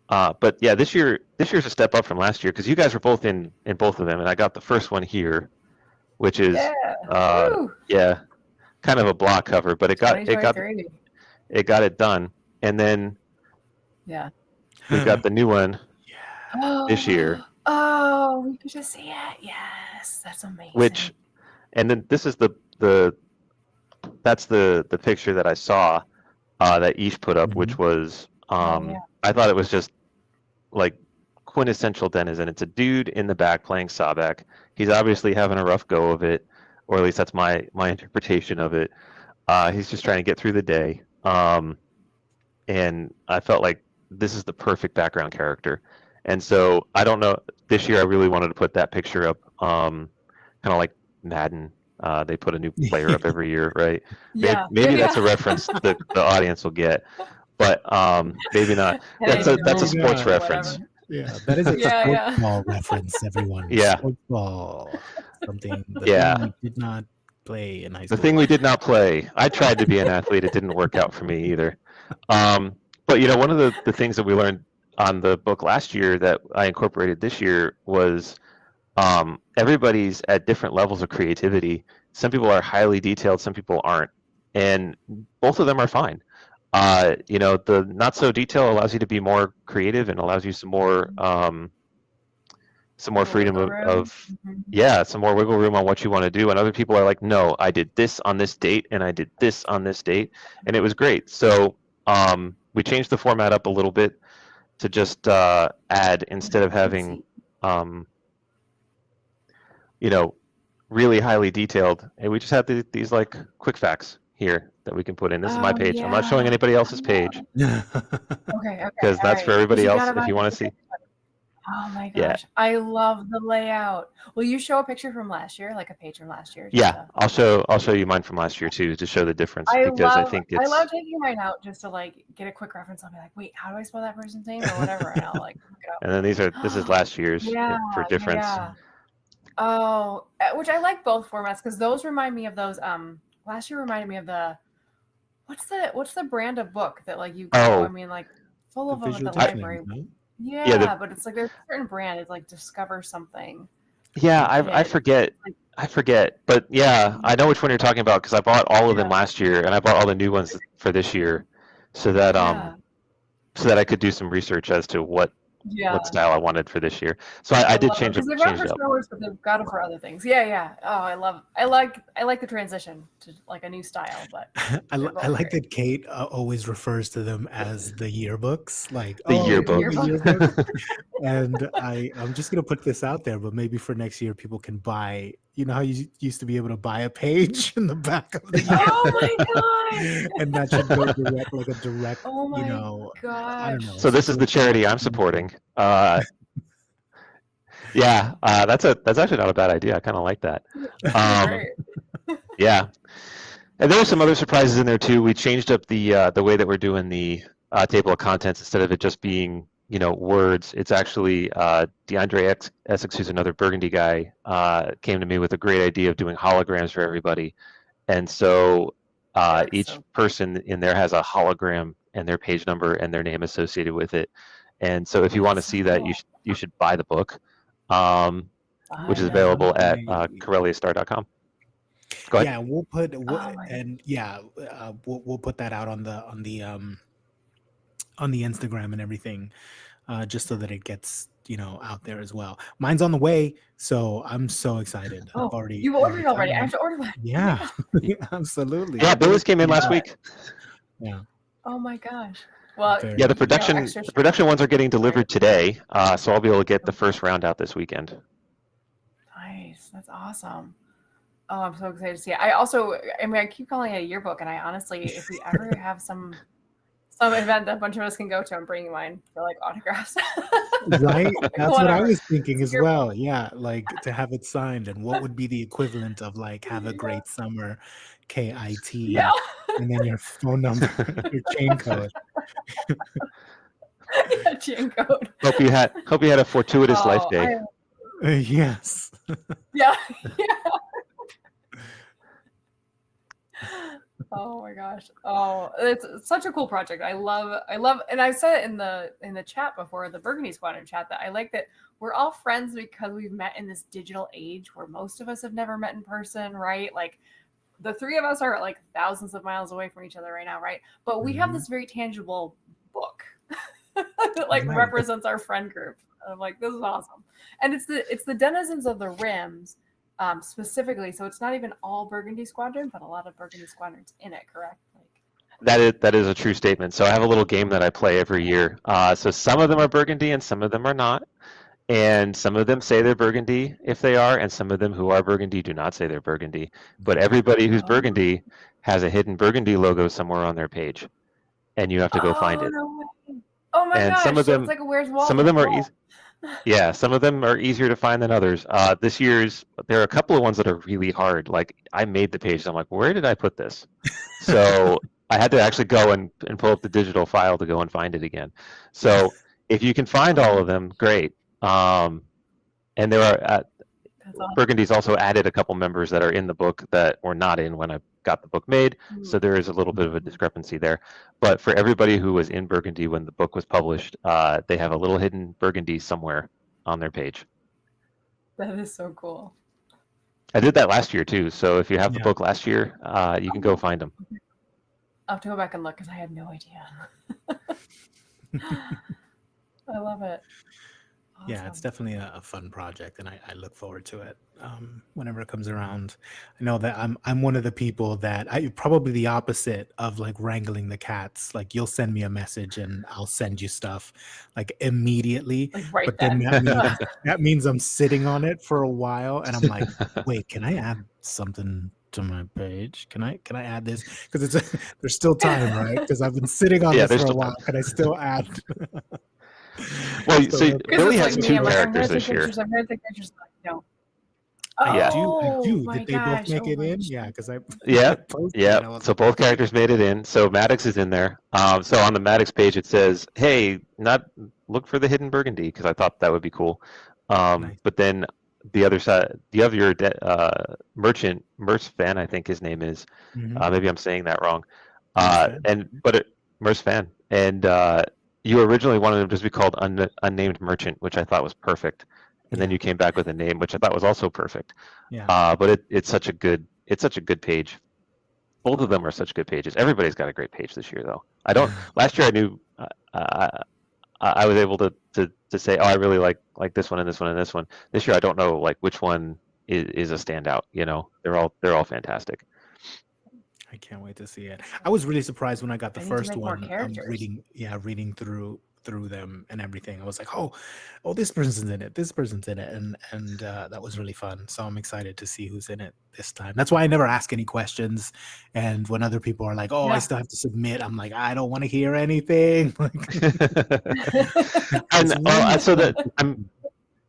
Speaker 5: but yeah, this year's a step up from last year because you guys were both in both of them, and I got the first one here, which is
Speaker 4: Woo!
Speaker 5: yeah, kind of a block cover, but it got it done, and then we've got the new one this year,
Speaker 4: Oh, we could just see it. Yes, that's amazing.
Speaker 5: And then this is that's the picture that I saw that Ish put up, which was I thought it was just like quintessential Denizen. It's a dude in the back playing Sabak. He's obviously having a rough go of it, or at least that's my interpretation of it. He's just trying to get through the day, and I felt like this is the perfect background character. And so I don't know. This year I really wanted to put that picture up, kind of like Madden. They put a new player up every year, right? Maybe that's a reference the audience will get, but maybe not. That's a sports reference.
Speaker 3: Yeah, that is a sports ball reference, everyone.
Speaker 5: Yeah.
Speaker 3: Sports ball. Something thing we did not play in high school.
Speaker 5: The thing we did not play. I tried to be an athlete. It didn't work out for me either. But one of the things that we learned on the book last year that I incorporated this year was everybody's at different levels of creativity. Some people are highly detailed, some people aren't, and both of them are fine. The not so detail allows you to be more creative and allows you some more freedom of some more wiggle room on what you want to do. And other people are like, no, I did this on this date and I did this on this date, and it was great. So we changed the format up a little bit to just add, instead of having really highly detailed, and we just have these like quick facts here that we can put in. This is my page. I'm not showing anybody else's page.
Speaker 4: Okay.
Speaker 5: Because that's for everybody else if you want to see.
Speaker 4: Oh my gosh. I love the layout. Will you show a picture from last year, like a page from last year?
Speaker 5: Yeah, I'll show you mine from last year too, to show the difference, because I think it's...
Speaker 4: I love taking mine out just to like get a quick reference. I'll be like, wait, how do I spell that person's name or whatever, and I'll like look it up.
Speaker 5: And then this is last year's for difference.
Speaker 4: Oh, which I like both formats because those remind me of those. Last year reminded me of the what's the brand of book that like you go? I mean, like full of them at the library. But it's like there's a certain brand. It's like Discover something.
Speaker 5: Yeah, I forget. But yeah, I know which one you're talking about because I bought all of them last year, and I bought all the new ones for this year, so that I could do some research as to what style I wanted for this year. So I did change it.
Speaker 4: They've got it for Star Wars, but they've got it for other things. Yeah. Oh, I like the transition to like a new style. But
Speaker 3: I like that Kate always refers to them as the yearbooks, like
Speaker 5: the yearbook.
Speaker 3: And I'm just gonna put this out there, but maybe for next year people can buy. You know how you used to be able to buy a page in the back of the yearbook?
Speaker 4: Oh my god!
Speaker 3: And that should go direct.
Speaker 4: Oh my god!
Speaker 3: I don't know.
Speaker 5: So this is the charity I'm supporting. That's actually not a bad idea. I kind of like that. Yeah, and there were some other surprises in there too. We changed up the way that we're doing the table of contents. Instead of it just being words, it's actually DeAndre Essex, who's another Burgundy guy, came to me with a great idea of doing holograms for everybody. And so each person in there has a hologram and their page number and their name associated with it. And so if you want to see that, you should buy the book, which is available at CorelliaStar.com. Go ahead.
Speaker 3: Yeah, we'll put we'll put that out on the Instagram and everything, just so that it gets out there as well. Mine's on the way, so I'm so excited.
Speaker 4: You've ordered already. I have to order that.
Speaker 3: Yeah, absolutely.
Speaker 5: Yeah, Billy's came in last week.
Speaker 3: Yeah.
Speaker 4: Oh my gosh. Well,
Speaker 5: the production ones are getting delivered today, so I'll be able to get the first round out this weekend.
Speaker 4: Nice. That's awesome. Oh, I'm so excited to see it. I keep calling it a yearbook, and I honestly, if we ever have some some event that a bunch of us can go to. I'm bringing mine for like autographs.
Speaker 3: Right? That's what I
Speaker 4: Whatever.
Speaker 3: was thinking
Speaker 4: It's
Speaker 3: as
Speaker 4: your-
Speaker 3: well. Yeah, like to have it signed, and what would be the equivalent of like "Have a great summer,"
Speaker 4: Yeah.
Speaker 3: KIT, and then your phone number, your chain code.
Speaker 4: Yeah, chain code.
Speaker 5: Hope you had a fortuitous life
Speaker 4: Oh,
Speaker 5: day.
Speaker 3: Yes.
Speaker 4: yeah. Oh my gosh. Oh, it's such a cool project. I love, and I said it in the chat before, the Burgundy Squadron chat, that I like that we're all friends because we've met in this digital age where most of us have never met in person, right? Like the three of us are like thousands of miles away from each other right now, right? But we have this very tangible book that like
Speaker 3: Right.
Speaker 4: represents our friend group. I'm like, this is awesome. And it's the denizens of the rims. Specifically, so it's not even all Burgundy Squadron, but a lot of Burgundy Squadrons in it, correct? Like,
Speaker 5: That is a true statement. So I have a little game that I play every year. So some of them are Burgundy and some of them are not. And some of them say they're Burgundy if they are, and some of them who are Burgundy do not say they're Burgundy. But everybody who's Burgundy has a hidden Burgundy logo somewhere on their page, and you have to go find it.
Speaker 4: No way. Oh my
Speaker 5: And
Speaker 4: gosh!
Speaker 5: some of
Speaker 4: So
Speaker 5: them,
Speaker 4: it's like a Where's Waldo?
Speaker 5: some of them are easy. Yeah, some of them are easier to find than others. This year's, there are a couple of ones that are really hard. Like I made the page, and I'm like, where did I put this? So I had to actually go and pull up the digital file to go and find it again. So if you can find all of them, great. And there are
Speaker 4: That's awesome.
Speaker 5: Burgundy's also added a couple members that are in the book that were not in when I got the book made. So there is a little bit of a discrepancy there. But for everybody who was in Burgundy when the book was published, they have a little hidden Burgundy somewhere on their page.
Speaker 4: That is so cool.
Speaker 5: I did that last year too. So if you have the book last year, you can go find them.
Speaker 4: I'll have to go back and look because I had no idea. I love it.
Speaker 3: Yeah, it's definitely a fun project, and I look forward to it whenever it comes around. I know that I'm one of the people that I probably the opposite of like wrangling the cats. Like you'll send me a message and I'll send you stuff like immediately,
Speaker 4: Like right
Speaker 3: but then
Speaker 4: then.
Speaker 3: that means I'm sitting on it for a while, and I'm like, wait, can I add something to my page? Can I add this? Because there's still time, right? Because I've been sitting on this for a while. Can I still add?
Speaker 5: Well, so Billy
Speaker 4: it's
Speaker 5: has
Speaker 4: like
Speaker 5: two
Speaker 4: me, I'm like, I'm
Speaker 5: characters
Speaker 4: gonna
Speaker 5: this
Speaker 4: take
Speaker 5: year.
Speaker 4: pictures. I'm gonna take pictures. Like, no.
Speaker 3: I
Speaker 4: Oh
Speaker 3: do.
Speaker 4: my
Speaker 3: Did they
Speaker 4: gosh.
Speaker 3: both make
Speaker 4: Oh
Speaker 3: it
Speaker 4: my
Speaker 3: in?
Speaker 4: gosh.
Speaker 3: Yeah, because I
Speaker 5: Yeah,
Speaker 3: posted
Speaker 5: yeah.
Speaker 3: it. I was
Speaker 5: So
Speaker 3: like,
Speaker 5: both characters made it in. So Maddox is in there. So on the Maddox page it says, "Hey, not look for the hidden Burgundy," because I thought that would be cool.
Speaker 3: nice.
Speaker 5: But then the other side, you have your merchant, Merce Fan, I think his name is.
Speaker 3: Mhm.
Speaker 5: Maybe I'm saying that wrong.
Speaker 3: Merce Fan.
Speaker 5: Merce Fan, and you originally wanted him to just be called Unnamed Merchant, which I thought was perfect. And then
Speaker 3: Yeah.
Speaker 5: you came back with a name, which I thought was also perfect.
Speaker 3: Yeah.
Speaker 5: But it's such a good page. Both of them are such good pages. Everybody's got a great page this year, though. Last year I knew I was able to say, oh, I really like this one and this one and this one. This year I don't know like which one is a standout. You know, they're all fantastic.
Speaker 3: I can't wait to see it. I was really surprised when I got the
Speaker 4: They need to
Speaker 3: first
Speaker 4: make more
Speaker 3: one.
Speaker 4: characters.
Speaker 3: Reading through them and everything. I was like, oh, this person's in it. This person's in it, and that was really fun. So I'm excited to see who's in it this time. That's why I never ask any questions. And when other people are like, oh, I still have to submit, I'm like, I don't want to hear anything.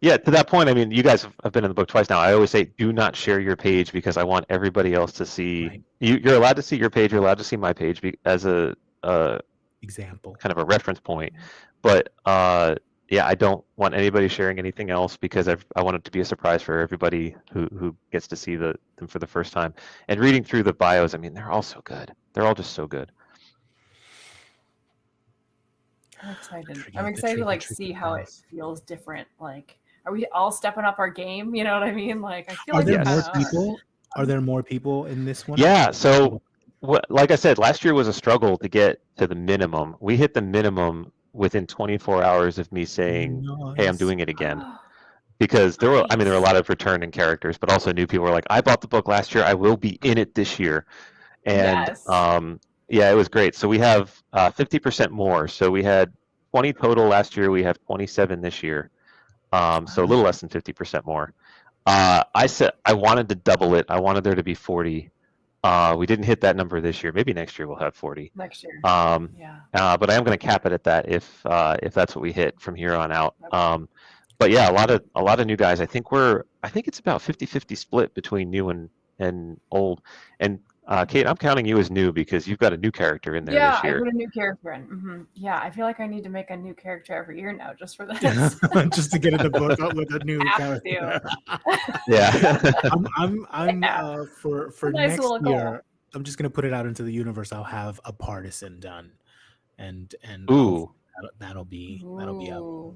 Speaker 5: Yeah, to that point, I mean, you guys have been in the book twice now. I always say, do not share your page because I want everybody else to see.
Speaker 3: Right.
Speaker 5: You're allowed to see your page. You're allowed to see my page as a
Speaker 3: example,
Speaker 5: kind of a reference point. But yeah, I don't want anybody sharing anything else because I want it to be a surprise for everybody who gets to see them for the first time. And reading through the bios, I mean, they're all so good. They're all just so good.
Speaker 4: I'm excited. I'm excited to like see how it feels different. Like, are we all stepping up our game? You know what I mean? Like, I feel
Speaker 3: are
Speaker 4: like
Speaker 3: there more people? Are there more people in this one?
Speaker 5: Yeah. So, like I said, last year was a struggle to get to the minimum. We hit the minimum within 24 hours of me saying, "Hey, I'm doing it again." Because there were a lot of returning characters, but also new people were like, "I bought the book last year. I will be in it this year," and yeah, it was great. So we have 50% more. So we had 20 total last year. We have 27 this year. So a little less than 50% more. I said I wanted to double it. I wanted there to be 40. We didn't hit that number this year. Maybe next year we'll have 40.
Speaker 4: Next year.
Speaker 5: Um,
Speaker 4: Yeah.
Speaker 5: but I am going to cap it at that if that's what we hit from here on out.
Speaker 4: Okay.
Speaker 5: But yeah, a lot of new guys. I think it's about 50-50 split between new and old. And Kate, I'm counting you as new because you've got a new character in there
Speaker 4: Yeah,
Speaker 5: this
Speaker 4: I
Speaker 5: year.
Speaker 4: put a new character in. Yeah, I feel like I need to make a new character every year now just for this.
Speaker 3: Just to get in the book with a new
Speaker 4: Have
Speaker 3: character.
Speaker 5: Yeah.
Speaker 3: I'm
Speaker 4: Yeah.
Speaker 3: for
Speaker 4: Nice
Speaker 3: next
Speaker 4: little goal.
Speaker 3: year. I'm just gonna put it out into the universe. I'll have a partisan done, and
Speaker 5: Ooh.
Speaker 3: that'll be up
Speaker 4: Ooh.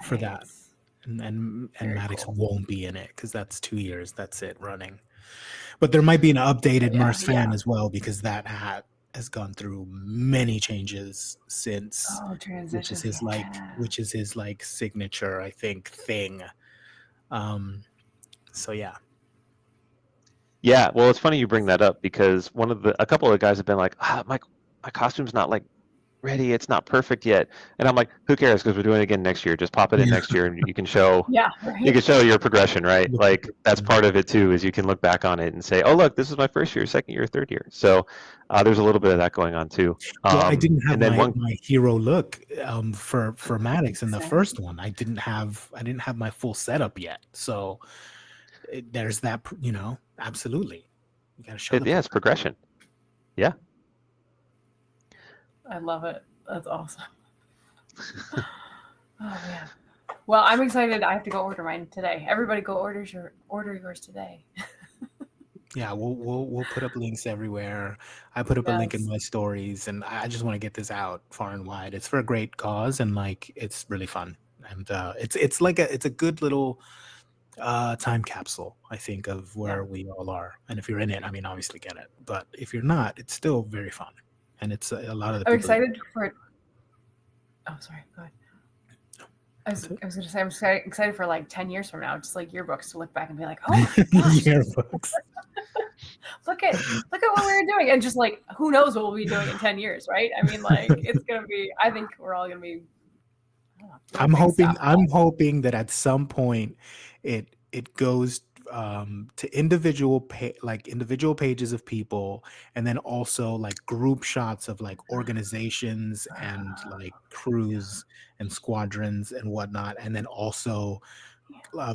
Speaker 3: for that.
Speaker 4: Nice.
Speaker 3: And
Speaker 4: Very
Speaker 3: Maddox
Speaker 4: cool.
Speaker 3: won't be in it because that's 2 years. That's it running. But there might be an updated
Speaker 4: Yeah,
Speaker 3: Merce fan
Speaker 4: yeah.
Speaker 3: as well because that hat has gone through many changes since,
Speaker 4: Oh,
Speaker 3: which
Speaker 4: transition.
Speaker 3: is his like signature, I think, thing. So yeah.
Speaker 5: Yeah, well, it's funny you bring that up because a couple of guys have been like, my costume's not like ready, it's not perfect yet, and I'm like, who cares? Because we're doing it again next year. Just pop it in next year, and you can show
Speaker 4: Yeah, right.
Speaker 5: you can show your progression, right? Like that's part of it too, is you can look back on it and say, oh look, this is my first year, second year, third year. So there's a little bit of that going on too.
Speaker 3: Well, I didn't have
Speaker 5: and then
Speaker 3: my hero look for Maddox in the
Speaker 4: Same.
Speaker 3: first one. I didn't have my full setup yet, so there's that. Absolutely, you got to show.
Speaker 5: it's progression. Yeah.
Speaker 4: I love it. That's awesome. Oh man. Well, I'm excited. I have to go order mine today. Everybody, go order yours today.
Speaker 3: Yeah, we'll put up links everywhere. I put up a link in my stories, and I just want to get this out far and wide. It's for a great cause, and like it's really fun, and it's a good little time capsule, I think, of where we all are. And if you're in it, I mean, obviously get it. But if you're not, it's still very fun, and it's a lot of the.
Speaker 4: I'm excited for it. Oh, sorry. Go ahead. I was going to say I'm excited for like 10 years from now, just like yearbooks to look back and be like, oh my gosh,
Speaker 3: yearbooks.
Speaker 4: look at what we were doing, and just like who knows what we'll be doing in 10 years, right? I mean, like it's gonna be. I think we're all gonna be.
Speaker 3: I'm hoping that at some point it goes to individual pages of people, and then also like group shots of like organizations and like crews and squadrons and whatnot, and then also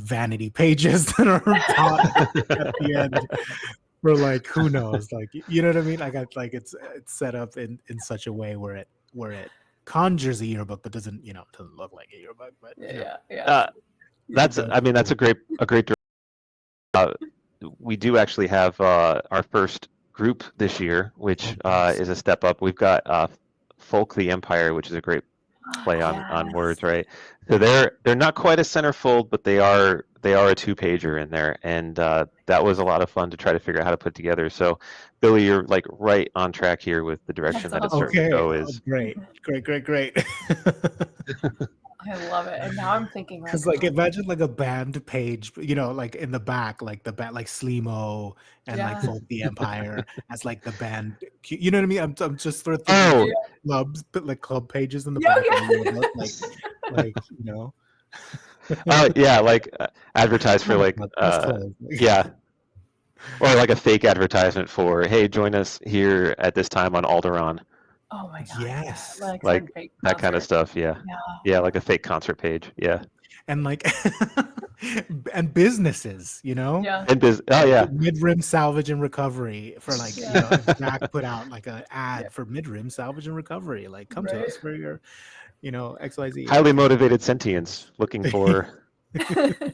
Speaker 3: vanity pages that are at the end for like who knows, like you know what I mean? Like it's set up in such a way where it conjures a yearbook but doesn't look like a yearbook, but
Speaker 5: that's a great we do actually have our first group this year, which is a step up. We've got Folk the Empire, which is a great play on words, right? So they're not quite a centerfold, but they are a 2-pager in there, and that was a lot of fun to try to figure out how to put together. So Billy, you're like right on track here with the direction that it's starting to go. Is
Speaker 3: great.
Speaker 4: I love it, and now I'm thinking
Speaker 3: because like imagine like a band page, like in the back, like the band, like Sleemo and like Folk the Empire as like the band. You know what I mean? I'm just sort of thinking clubs, but like club pages in the back, like
Speaker 5: like advertise for like yeah, or like a fake advertisement for, hey, join us here at this time on Alderaan.
Speaker 4: Oh my god!
Speaker 3: Yes,
Speaker 4: like
Speaker 5: that kind of stuff. Yeah, like a fake concert page. Yeah,
Speaker 3: and like and businesses,
Speaker 5: and
Speaker 3: mid-rim salvage and recovery for like Zach put out like an ad for mid-rim salvage and recovery. Like come to us for your XYZ.
Speaker 5: Highly motivated sentients looking for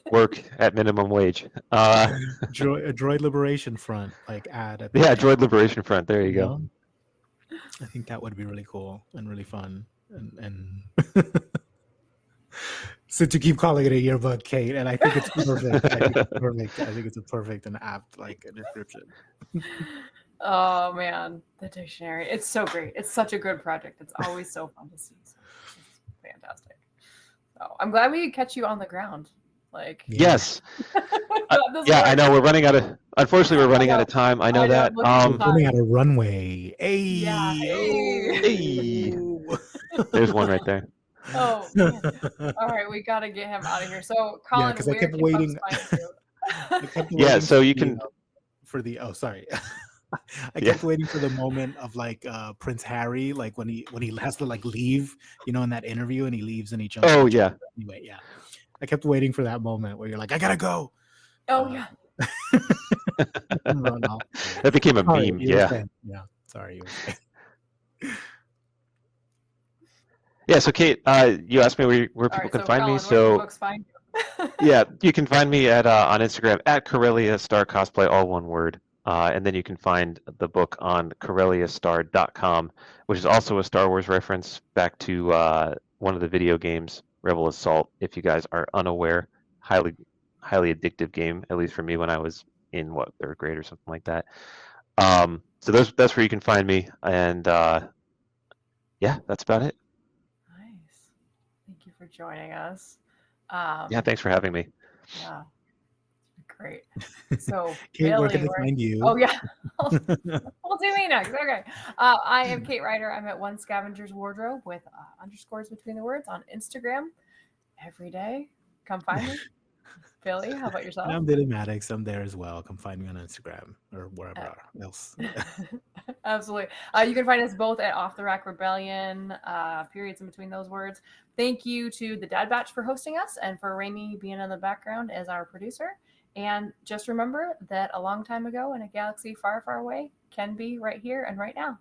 Speaker 5: work at minimum wage.
Speaker 3: Droid Liberation Front like ad.
Speaker 5: Droid Liberation Front. There you go.
Speaker 3: I think that would be really cool and really fun, and so to keep calling it a yearbook, Kate, and I think it's perfect. I think it's a perfect and apt like a description.
Speaker 4: Oh man, the dictionary. It's so great. It's such a good project. It's always so fun to see. So it's fantastic. So I'm glad we could catch you on the ground. Like
Speaker 5: yes. I know we're running out of. Unfortunately, we're running out of time. I know that.
Speaker 3: We're running out of runway.
Speaker 5: Hey. There's one right there.
Speaker 4: Oh, man. All right, we got to get him out of here. So, Colin,
Speaker 3: because I kept waiting.
Speaker 5: So you can
Speaker 3: for the. Oh, sorry. I
Speaker 5: Yeah.
Speaker 3: kept waiting for the moment of like Prince Harry, like when he has to like leave, in that interview, and he leaves and he jumps.
Speaker 5: Oh
Speaker 3: in the
Speaker 5: yeah.
Speaker 3: chair. Anyway, yeah. I kept waiting for that moment where you're like, I gotta go.
Speaker 4: Oh
Speaker 3: Uh,
Speaker 4: yeah.
Speaker 3: Run off.
Speaker 5: That became a
Speaker 3: Sorry,
Speaker 5: meme.
Speaker 3: you were
Speaker 5: Yeah.
Speaker 3: saying. Yeah. Sorry, you were saying.
Speaker 5: Yeah. So Kate, you asked me where
Speaker 4: All
Speaker 5: people
Speaker 4: right.
Speaker 5: can
Speaker 4: So
Speaker 5: find me.
Speaker 4: Colin, where can
Speaker 5: So
Speaker 4: folks find you?
Speaker 5: yeah, you can find me at on Instagram at Corellia Star Cosplay, all one word. And then you can find the book on CorelliaStar.com, which is also a Star Wars reference back to one of the video games, Rebel Assault. If you guys are unaware, highly addictive game, at least for me when I was in third grade or something like that. So that's where you can find me, and yeah, that's about it.
Speaker 4: Nice. Thank you for joining us.
Speaker 5: Yeah, thanks for having me.
Speaker 4: Yeah, great. So
Speaker 3: Kate, where can
Speaker 4: Billy,
Speaker 3: they find you?
Speaker 4: oh yeah, we'll do me next. Okay. I am Kate Ryder. I'm at One Scavenger's Wardrobe with underscores between the words on Instagram every day. Come find me. Billy, how about
Speaker 3: And
Speaker 4: yourself?
Speaker 3: I'm Billy Maddox. I'm there as well. Come find me on Instagram or wherever else.
Speaker 4: Absolutely. You can find us both at Off the Rack Rebellion, periods in between those words. Thank you to the Dad Batch for hosting us and for Raimi being in the background as our producer. And just remember that a long time ago in a galaxy far, far away can be right here and right now.